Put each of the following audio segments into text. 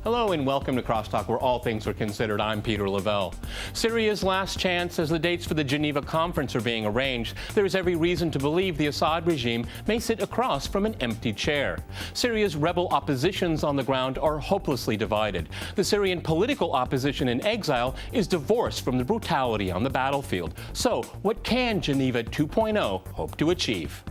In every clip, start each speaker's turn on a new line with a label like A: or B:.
A: Hello and welcome to Crosstalk, where all things are considered. I'm Peter Lavelle. Syria's last chance as the dates for the Geneva conference are being arranged. There is every reason to believe the Assad regime may sit across from an empty chair. Syria's rebel oppositions on the ground are hopelessly divided. The Syrian political opposition in exile is divorced from the brutality on the battlefield. So, what can Geneva 2.0 hope to achieve?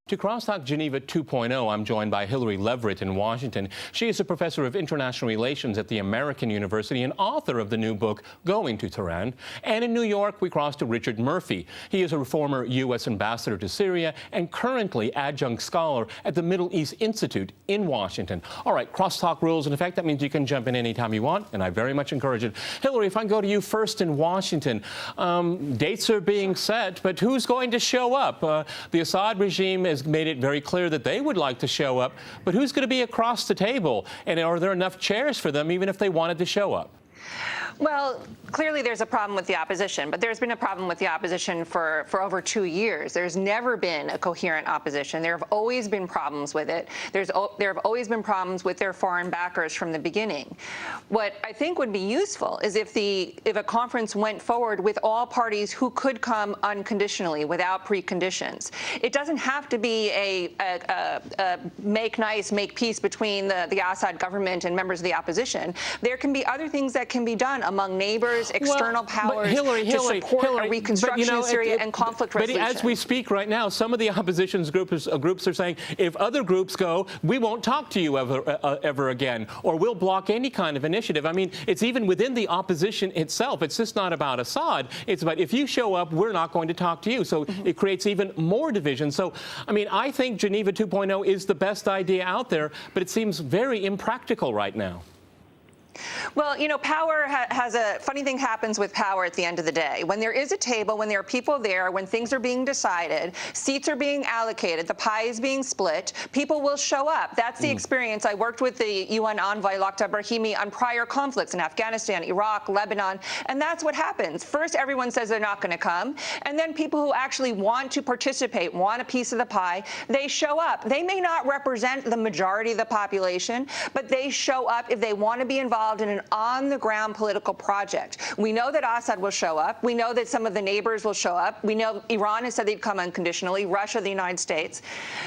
A: To Crosstalk Geneva 2.0, I'm joined by Hillary Leverett in Washington. She is a professor of international relations at the American University and author of the new book, Going to Tehran. And in New York, we cross to Richard Murphy. He is a former U.S. ambassador to Syria and currently adjunct scholar at the Middle East Institute in Washington. All right, Crosstalk rules in effect. That means you can jump in anytime you want, and I very much encourage it. Hillary, if I go to you first in Washington, dates are being set, but who's going to show up? The Assad regime has made it very clear that they would like to show up, but who's going to be across the table? And are there enough chairs for them, even if they wanted to show up?
B: Well, clearly there's a problem with the opposition, but there's been a problem with the opposition for over 2 years. There's never been a coherent opposition. There have always been problems with it. There have always been problems with their foreign backers from the beginning. What I think would be useful is if a conference went forward with all parties who could come unconditionally without preconditions. It doesn't have to be a make nice, make peace between the Assad government and members of the opposition. There can be other things that can be done among neighbors, external powers, to support a reconstruction in Syria and conflict resolution.
A: But as we speak right now, some of the opposition groups are saying, if other groups go, we won't talk to you ever again, or we'll block any kind of initiative. I mean, it's even within the opposition itself. It's just not about Assad. It's about, if you show up, we're not going to talk to you. So it creates even more division. So, I mean, I think Geneva 2.0 is the best idea out there, but it seems very impractical right now.
B: Well, you know, power has a funny thing happens with power at the end of the day. When there is a table, when there are people there, when things are being decided, seats are being allocated, the pie is being split, people will show up. That's the experience. I worked with the UN envoy, Lakhdar Brahimi, on prior conflicts in Afghanistan, Iraq, Lebanon, and that's what happens. First, everyone says they're not going to come, and then people who actually want to participate, want a piece of the pie, they show up. They may not represent the majority of the population, but they show up if they want to be involved in an on-the-ground political project. We know that Assad will show up. We know that some of the neighbors will show up. We know Iran has said they'd come unconditionally, Russia, the United States.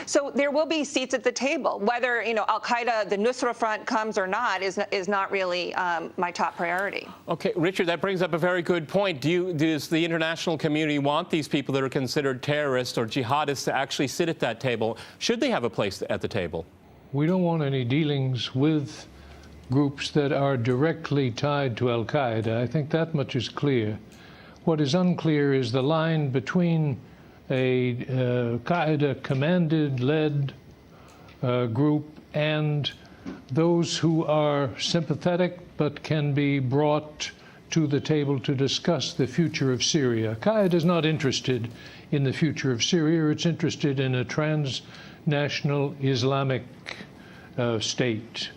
B: So there will be seats at the table. Whether, you know, Al-Qaeda, the Nusra Front comes or not is not really my top priority. Okay,
A: Richard, that brings up a very good point. Does the international community want these people that are considered terrorists or jihadists to actually sit at that table? Should they have a place at the table?
C: We don't want any dealings with groups that are directly tied to al-Qaeda. I think that much is clear. What is unclear is the line between a Qaeda-commanded, led group and those who are sympathetic but can be brought to the table to discuss the future of Syria. Qaeda is not interested in the future of Syria. It's interested in a transnational Islamic state.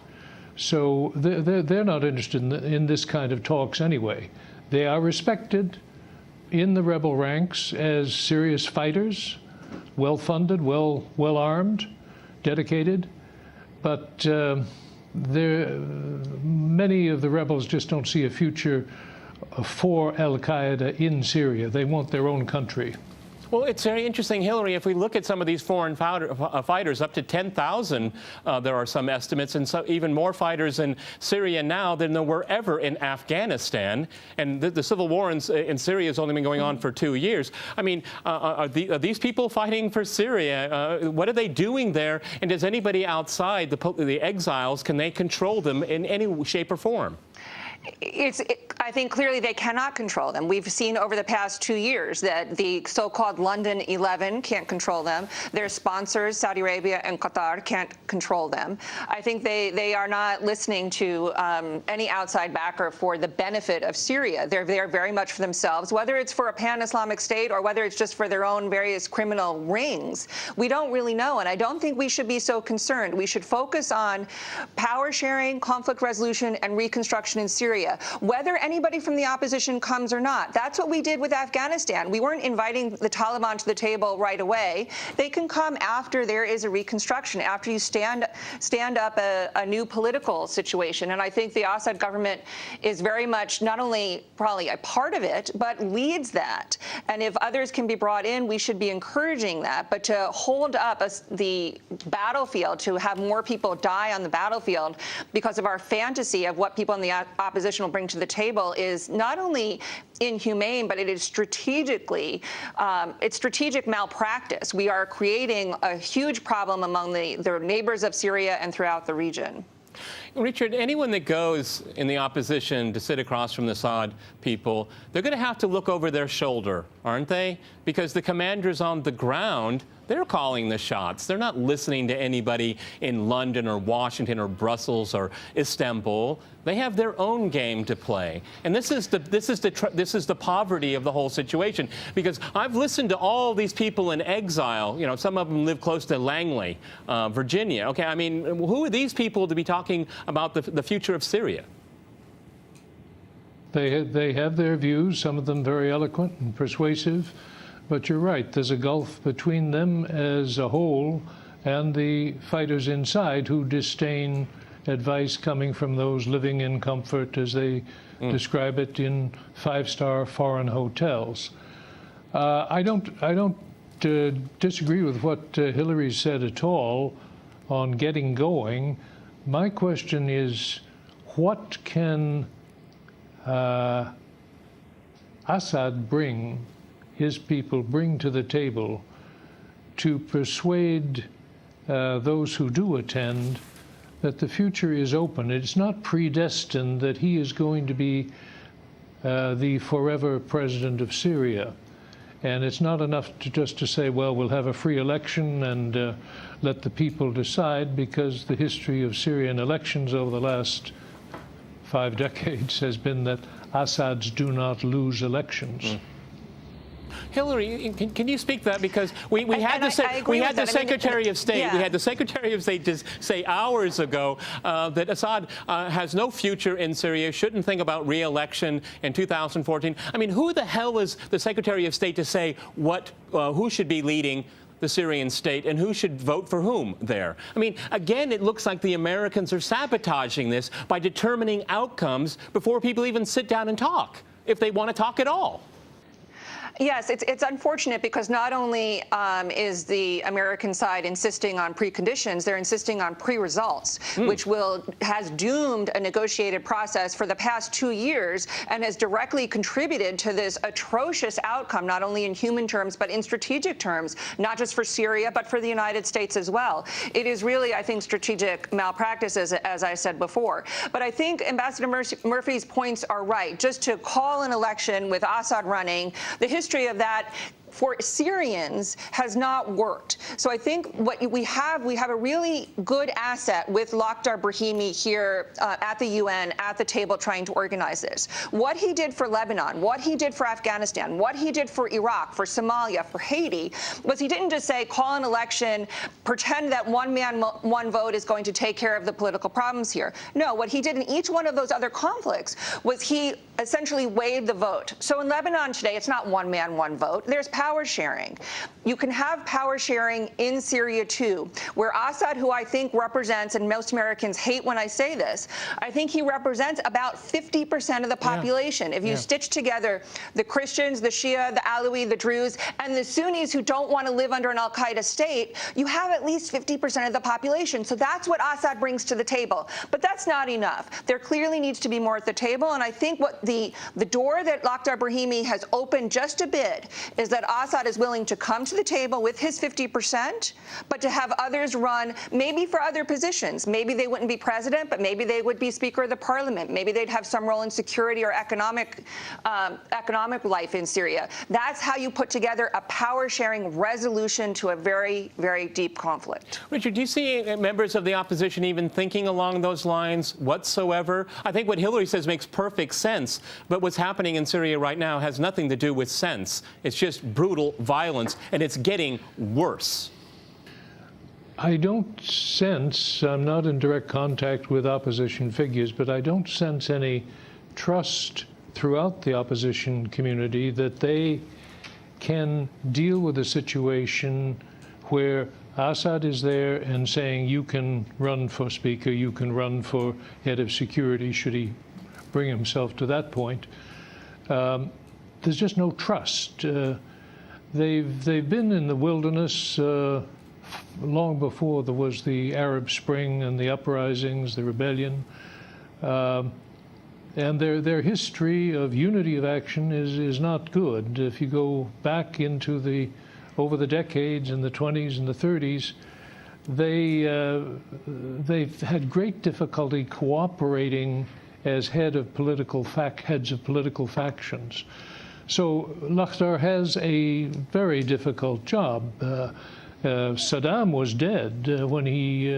C: So they're not interested in this kind of talks anyway. They are respected in the rebel ranks as serious fighters, well-funded, well-armed, dedicated. But many of the rebels just don't see a future for al-Qaeda in Syria. They want their own country.
A: Well, it's very interesting, Hillary. If we look at some of these foreign fighters, up to 10,000, there are some estimates, and so even more fighters in Syria now than there were ever in Afghanistan. And the civil war in Syria has only been going on for 2 years. I mean, are these people fighting for Syria? What are they doing there? And does anybody outside the exiles, can they control them in any shape or form?
B: I think clearly they cannot control them. We've seen over the past 2 years that the so-called London 11 can't control them. Their sponsors, Saudi Arabia and Qatar, can't control them. I think they are not listening to any outside backer for the benefit of Syria. They're there very much for themselves, whether it's for a pan-Islamic state or whether it's just for their own various criminal rings. We don't really know, and I don't think we should be so concerned. We should focus on power sharing, conflict resolution, and reconstruction in Syria. Syria, whether anybody from the opposition comes or not. That's what we did with Afghanistan. We weren't inviting the Taliban to the table right away. They can come after there is a reconstruction, after you stand up a new political situation. And I think the Assad government is very much not only probably a part of it, but leads that. And if others can be brought in, we should be encouraging that. But to hold up the battlefield, to have more people die on the battlefield because of our fantasy of what people in the opposition will bring to the table is not only inhumane, but it is strategically, it's strategic malpractice. We are creating a huge problem among the neighbors of Syria and throughout the region.
A: Richard, anyone that goes in the opposition to sit across from the Assad people, they're going to have to look over their shoulder, aren't they? Because the commanders on the ground, they're calling the shots. They're not listening to anybody in London or Washington or Brussels or Istanbul. They have their own game to play, and this is the poverty of the whole situation. Because I've listened to all these people in exile. You know, some of them live close to Langley, Virginia. Okay, I mean, who are these people to be talking about the future of Syria?
C: They have their views, some of them very eloquent and persuasive, but you're right, there's a gulf between them as a whole and the fighters inside who disdain advice coming from those living in comfort, as they describe it, in five-star foreign hotels. I don't disagree with what Hillary said at all on getting going. My question is, what can Assad bring, his people bring to the table to persuade those who do attend that the future is open? It's not predestined that he is going to be the forever president of Syria. And it's not enough just to say, well, we'll have a free election and let the people decide, because the history of Syrian elections over the last 5 decades has been that Assads do not lose elections.
A: Hillary, can you speak to that? Because we had the Secretary of State.
B: Yeah.
A: We had the Secretary of State just say hours ago that Assad has no future in Syria, shouldn't think about re-election in 2014. I mean, who the hell is the Secretary of State to say who should be leading the Syrian state and who should vote for whom there? I mean, again, it looks like the Americans are sabotaging this by determining outcomes before people even sit down and talk, if they want to talk at all.
B: Yes, it's unfortunate because not only is the American side insisting on preconditions, they're insisting on pre-results, which has doomed a negotiated process for the past 2 years and has directly contributed to this atrocious outcome, not only in human terms, but in strategic terms, not just for Syria, but for the United States as well. It is really, I think, strategic malpractice, as I said before. But I think Ambassador Murphy's points are right. Just to call an election with Assad running, the history of that for Syrians has not worked. So I think what we have a really good asset with Lakhdar Brahimi here at the UN, at the table, trying to organize this. What he did for Lebanon, what he did for Afghanistan, what he did for Iraq, for Somalia, for Haiti, was he didn't just say, call an election, pretend that one man, one vote is going to take care of the political problems here. No, what he did in each one of those other conflicts was he essentially weighed the vote. So in Lebanon today, it's not one man, one vote. There's power sharing. You can have power sharing in Syria too, where Assad, who I think represents, and most Americans hate when I say this, I think he represents about 50% of the population. If you stitch together the Christians, the Shia, the Alawi, the Druze, and the Sunnis who don't want to live under an al-Qaeda state, you have at least 50% of the population. So that's what Assad brings to the table. But that's not enough. There clearly needs to be more at the table, and I think what the door that Lakhdar Brahimi has opened just a bit is that Assad is willing to come to the table with his 50%, but to have others run maybe for other positions. Maybe they wouldn't be president, but maybe they would be Speaker of the Parliament. Maybe they'd have some role in security or economic life in Syria. That's how you put together a power-sharing resolution to a very, very deep conflict.
A: Richard, do you see members of the opposition even thinking along those lines whatsoever? I think what Hillary says makes perfect sense, but what's happening in Syria right now has nothing to do with sense. It's just brutal violence, and it's getting worse.
C: I don't sense, I'm not in direct contact with opposition figures, but I don't sense any trust throughout the opposition community that they can deal with a situation where Assad is there and saying, you can run for speaker, you can run for head of security, should he bring himself to that point. There's just no trust. They've been in the wilderness long before there was the Arab Spring and the uprisings, the rebellion. And their history of unity of action is not good. If you go back into over the decades in the 20s and the 30s, they've had great difficulty cooperating as heads of political factions. So Lakhdar has a very difficult job. Saddam was dead when he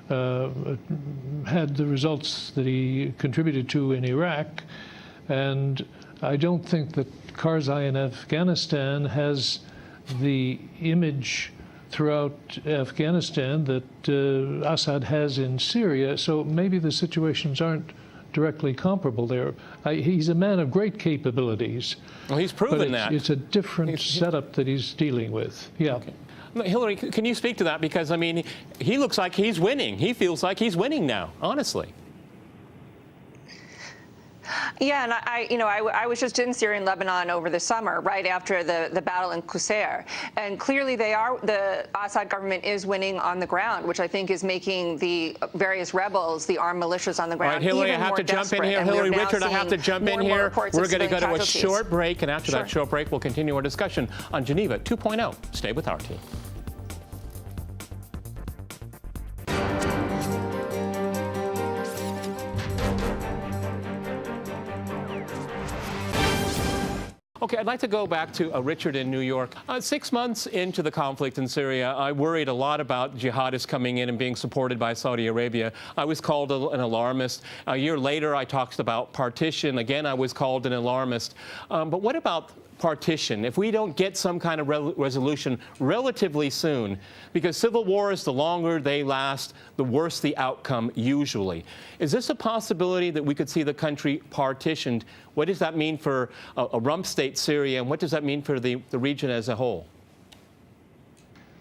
C: had the results that he contributed to in Iraq, and I don't think that Karzai in Afghanistan has the image throughout Afghanistan that Assad has in Syria, so maybe the situations aren't directly comparable there. He's a man of great capabilities.
A: Well, he's proven that.
C: It's a different setup that he's dealing with. Yeah.
A: Okay. Hillary, can you speak to that? Because, I mean, he looks like he's winning. He feels like he's winning now, honestly.
B: Yeah, and I was just in Syria and Lebanon over the summer, right after the battle in Qusair, and clearly the Assad government is winning on the ground, which I think is making the various rebels, the armed militias on the ground,
A: all right, Hillary,
B: even
A: I have
B: more
A: to jump in here. Hillary, Richard, I have to jump in here. We're going to go to a short break, and after that short break, we'll continue our discussion on Geneva 2.0. Stay with our team. Okay, I'd like to go back to Richard in New York. 6 months into the conflict in Syria, I worried a lot about jihadists coming in and being supported by Saudi Arabia. I was called an alarmist. A year later, I talked about partition. Again, I was called an alarmist. But what about partition? If we don't get some kind of resolution relatively soon, because civil wars, the longer they last, the worse the outcome usually. Is this a possibility that we could see the country partitioned? What does that mean for a rump state Syria, and what does that mean for the region as a whole?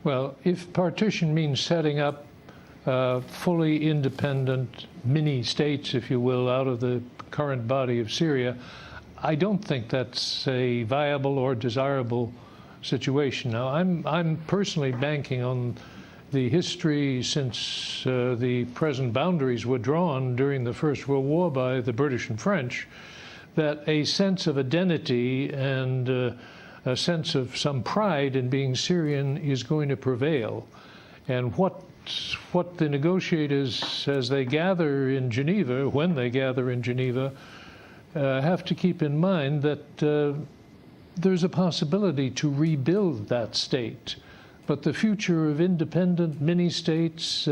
C: Well, if partition means setting up fully independent mini-states, if you will, out of the current body of Syria, I don't think that's a viable or desirable situation. Now, I'm personally banking on the history since the present boundaries were drawn during the First World War by the British and French, that a sense of identity and a sense of some pride in being Syrian is going to prevail. And what the negotiators, as they gather in Geneva, when they gather in Geneva, have to keep in mind that there's a possibility to rebuild that state. But the future of independent mini-states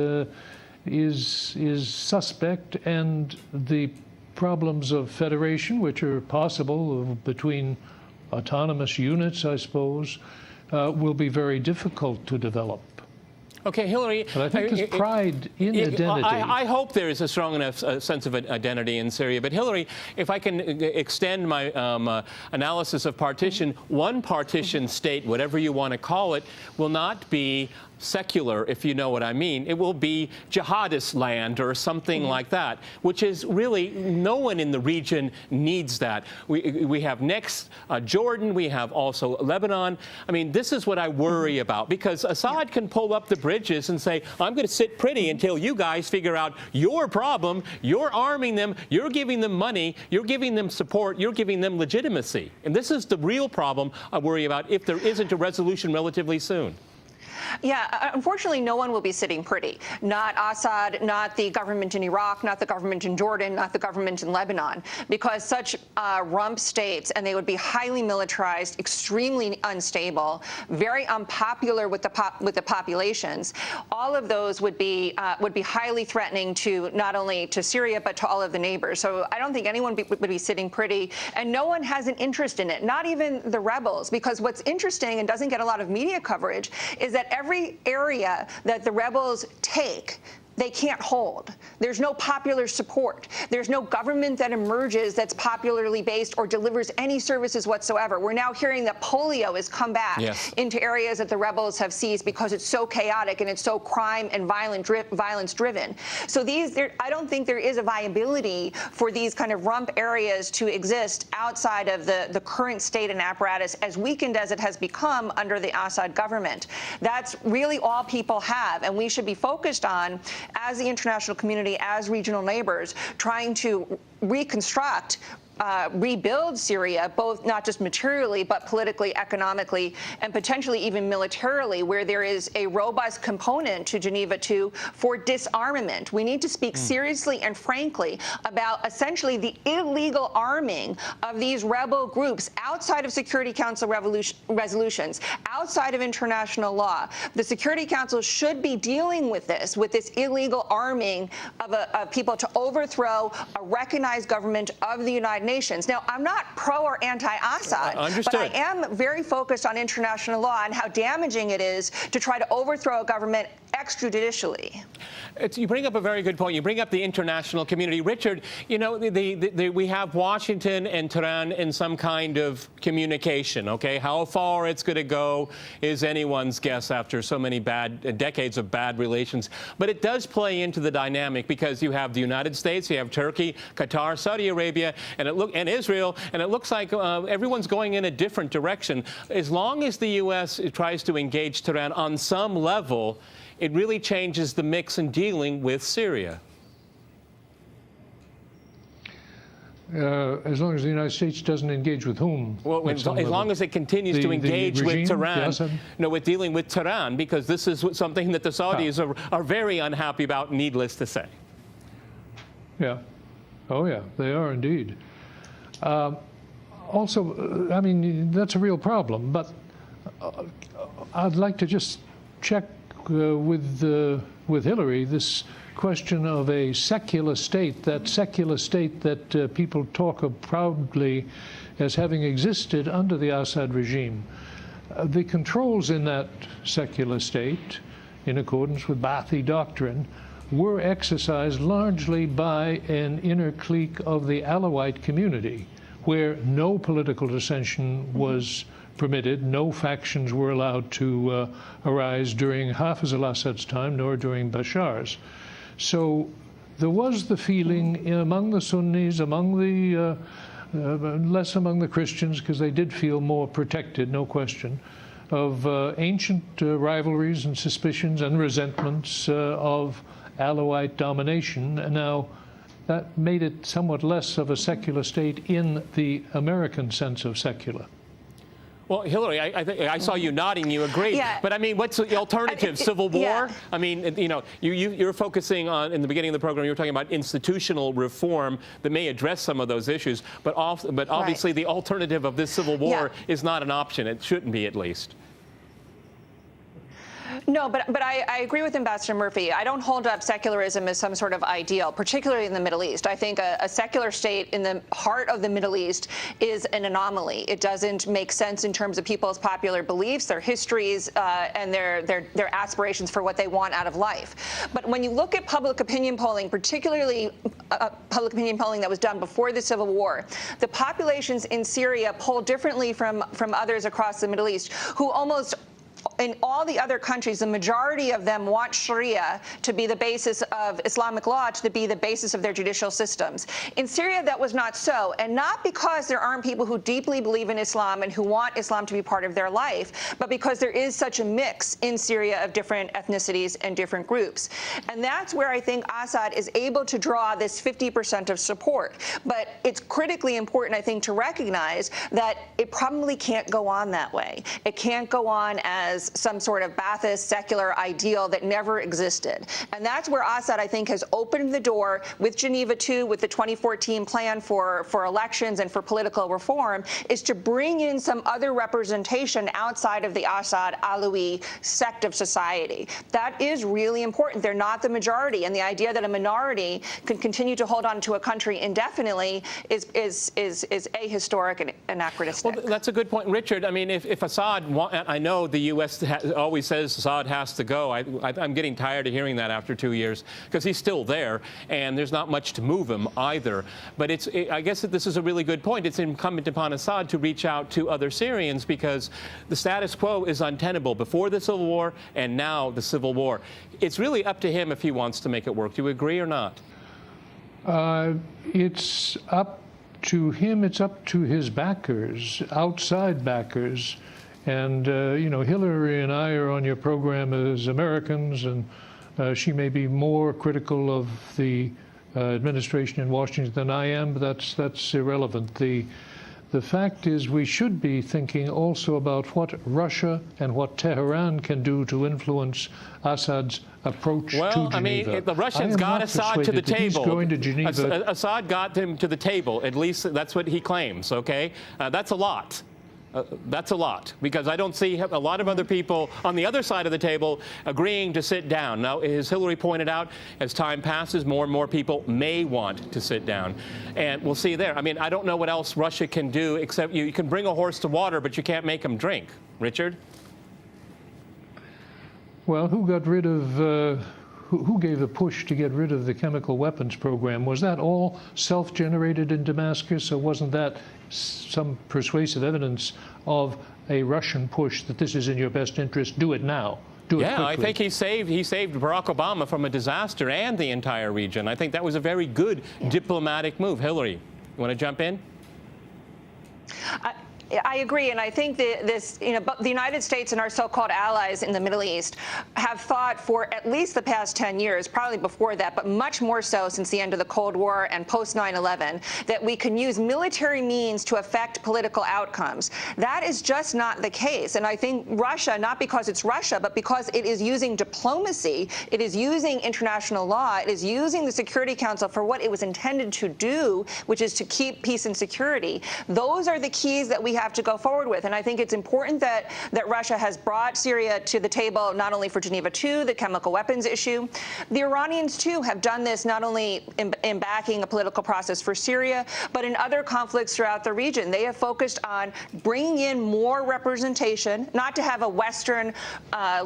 C: is suspect, and the problems of federation, which are possible between autonomous units, I suppose, will be very difficult to develop.
A: Okay, Hillary.
C: But I think there's pride in identity.
A: I hope there is a strong enough sense of identity in Syria. But Hillary, if I can extend my analysis of partition, one partition state, whatever you want to call it, will not be secular, if you know what I mean. It will be jihadist land or something like that, which is really, no one in the region needs that. We have next Jordan, we have also Lebanon. I mean, this is what I worry about, because Assad can pull up the bridges and say, I'm going to sit pretty until you guys figure out your problem. You're arming them, you're giving them money, you're giving them support, you're giving them legitimacy. And this is the real problem I worry about if there isn't a resolution relatively soon.
B: Yeah, unfortunately, no one will be sitting pretty. Not Assad, not the government in Iraq, not the government in Jordan, not the government in Lebanon, because such rump states, and they would be highly militarized, extremely unstable, very unpopular with the populations. All of those would be highly threatening to not only to Syria but to all of the neighbors. So I don't think anyone would be sitting pretty, and no one has an interest in it, not even the rebels, because what's interesting and doesn't get a lot of media coverage is that every area that the rebels take, they can't hold. There's no popular support. There's no government that emerges that's popularly based or delivers any services whatsoever. We're now hearing that polio has come back into areas that the rebels have seized because it's so chaotic and it's so crime and violence driven. So I don't think there is a viability for these kind of rump areas to exist outside of the current state and apparatus, as weakened as it has become under the Assad government. That's really all people have, and we should be focused on, as the international community, as regional neighbors, trying to reconstruct, rebuild Syria, both not just materially, but politically, economically, and potentially even militarily, where there is a robust component to Geneva II for disarmament. We need to speak seriously and frankly about essentially the illegal arming of these rebel groups outside of Security Council resolutions, outside of international law. The Security Council should be dealing with this illegal arming of people to overthrow a recognized government of the United Nations. Now, I'm not pro or anti-Assad, but I am very focused on international law and how damaging it is to try to overthrow a government extrajudicially.
A: You bring up a very good point. You bring up the international community. Richard, you know, we have Washington and Tehran in some kind of communication, okay? How far it's going to go is anyone's guess after so many decades of bad relations. But it does play into the dynamic because you have the United States, you have Turkey, Qatar, Saudi Arabia, and Israel, and it looks like everyone's going in a different direction. As long as the U.S. tries to engage Tehran on some level, it really changes the mix in dealing with Syria.
C: As long as the United States doesn't engage with whom?
A: Well, as long as it continues to engage with Tehran, with dealing with Tehran, because this is something that the Saudis are very unhappy about, needless to say.
C: Yeah. Oh, yeah, they are indeed. Also, I mean, that's a real problem, but I'd like to just check with Hillary this question of a secular state, that people talk of proudly as having existed under the Assad regime. The controls in that secular state, in accordance with Ba'athi doctrine, were exercised largely by an inner clique of the Alawite community, where no political dissension was permitted, no factions were allowed to arise during Hafez al-Assad's time, nor during Bashar's. So there was the feeling among the Sunnis, among the less among the Christians, because they did feel more protected, no question, of ancient rivalries and suspicions and resentments of Alawite domination. Now, that made it somewhat less of a secular state in the American sense of secular.
A: Well, Hillary, I saw you nodding. You agree.
B: Yeah.
A: But I mean, what's the alternative? Civil war?
B: Yeah.
A: I mean, you know, you're focusing on, in the beginning of the program, you were talking about institutional reform that may address some of those issues. But obviously, the alternative of this civil war is not an option. It shouldn't be, at least.
B: No, but I agree with Ambassador Murphy. I don't hold up secularism as some sort of ideal, particularly in the Middle East. I think a secular state in the heart of the Middle East is an anomaly. It doesn't make sense in terms of people's popular beliefs, their histories, and their aspirations for what they want out of life. But when you look at public opinion polling, particularly public opinion polling that was done before the Civil War, the populations in Syria poll differently from others across the Middle East, who almost in all the other countries, the majority of them want Sharia to be the basis of Islamic law, to be the basis of their judicial systems. In Syria, that was not so, and not because there aren't people who deeply believe in Islam and who want Islam to be part of their life, but because there is such a mix in Syria of different ethnicities and different groups. And that's where I think Assad is able to draw this 50% of support. But it's critically important, I think, to recognize that it probably can't go on that way. It can't go on as some sort of Ba'athist secular ideal that never existed. And that's where Assad, I think, has opened the door with Geneva II, with the 2014 plan for elections and for political reform, is to bring in some other representation outside of the Assad Alawi sect of society. That is really important. They're not the majority. And the idea that a minority can continue to hold on to a country indefinitely is ahistoric and anachronistic.
A: Well, that's a good point. Richard, I mean, if Assad, I know the U.S. West always says Assad has to go. I'm getting tired of hearing that after 2 years, because he's still there, and there's not much to move him either. But I guess that this is a really good point. It's incumbent upon Assad to reach out to other Syrians, because the status quo is untenable before the civil war and now the civil war. It's really up to him if he wants to make it work. Do you agree or not?
C: It's up to him. It's up to his backers, outside backers. And, Hillary and I are on your program as Americans, and she may be more critical of the administration in Washington than I am, but that's irrelevant. The fact is, we should be thinking also about what Russia and what Tehran can do to influence Assad's approach to Geneva.
A: Well, I mean, the Russians got Assad to the table.
C: He's going to Geneva.
A: Assad got him to the table. At least that's what he claims, okay? That's a lot. That's a lot, because I don't see a lot of other people on the other side of the table agreeing to sit down. Now, as Hillary pointed out, as time passes, more and more people may want to sit down. And we'll see there. I mean, I don't know what else Russia can do, except you can bring a horse to water, but you can't make him drink. Richard?
C: Well, who got rid of, who gave the push to get rid of the chemical weapons program? Was that all self-generated in Damascus, or wasn't that some persuasive evidence of a Russian push that this is in your best interest? Do it now. Do it quickly.
A: I think he saved Barack Obama from a disaster and the entire region. I think that was a very good diplomatic move. Hillary, you want to jump in?
B: I agree, and I think that the United States and our so-called allies in the Middle East have thought for at least the past 10 years, probably before that, but much more so since the end of the Cold War and post 9/11, that we can use military means to affect political outcomes. That is just not the case, and I think Russia, not because it's Russia, but because it is using diplomacy, it is using international law, it is using the Security Council for what it was intended to do, which is to keep peace and security. Those are the keys that we have to go forward with. And I think it's important that Russia has brought Syria to the table, not only for Geneva II, the chemical weapons issue. The Iranians, too, have done this not only in backing a political process for Syria, but in other conflicts throughout the region. They have focused on bringing in more representation, not to have a Western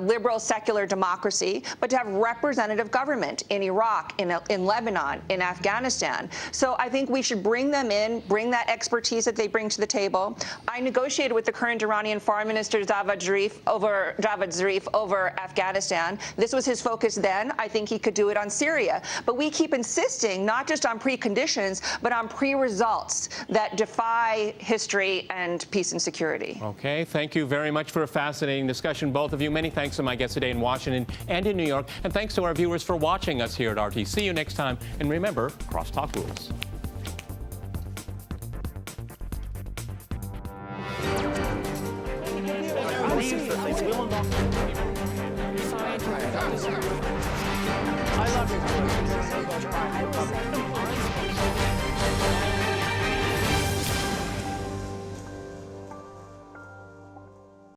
B: liberal secular democracy, but to have representative government in Iraq, in Lebanon, in Afghanistan. So I think we should bring them in, bring that expertise that they bring to the table. I negotiated with the current Iranian Foreign Minister Javad Zarif over Afghanistan. This was his focus then. I think he could do it on Syria. But we keep insisting not just on preconditions, but on pre-results that defy history and peace and security.
A: Okay, thank you very much for a fascinating discussion, both of you. Many thanks to my guests today in Washington and in New York. And thanks to our viewers for watching us here at RT. See you next time. And remember, Crosstalk rules.
D: I love your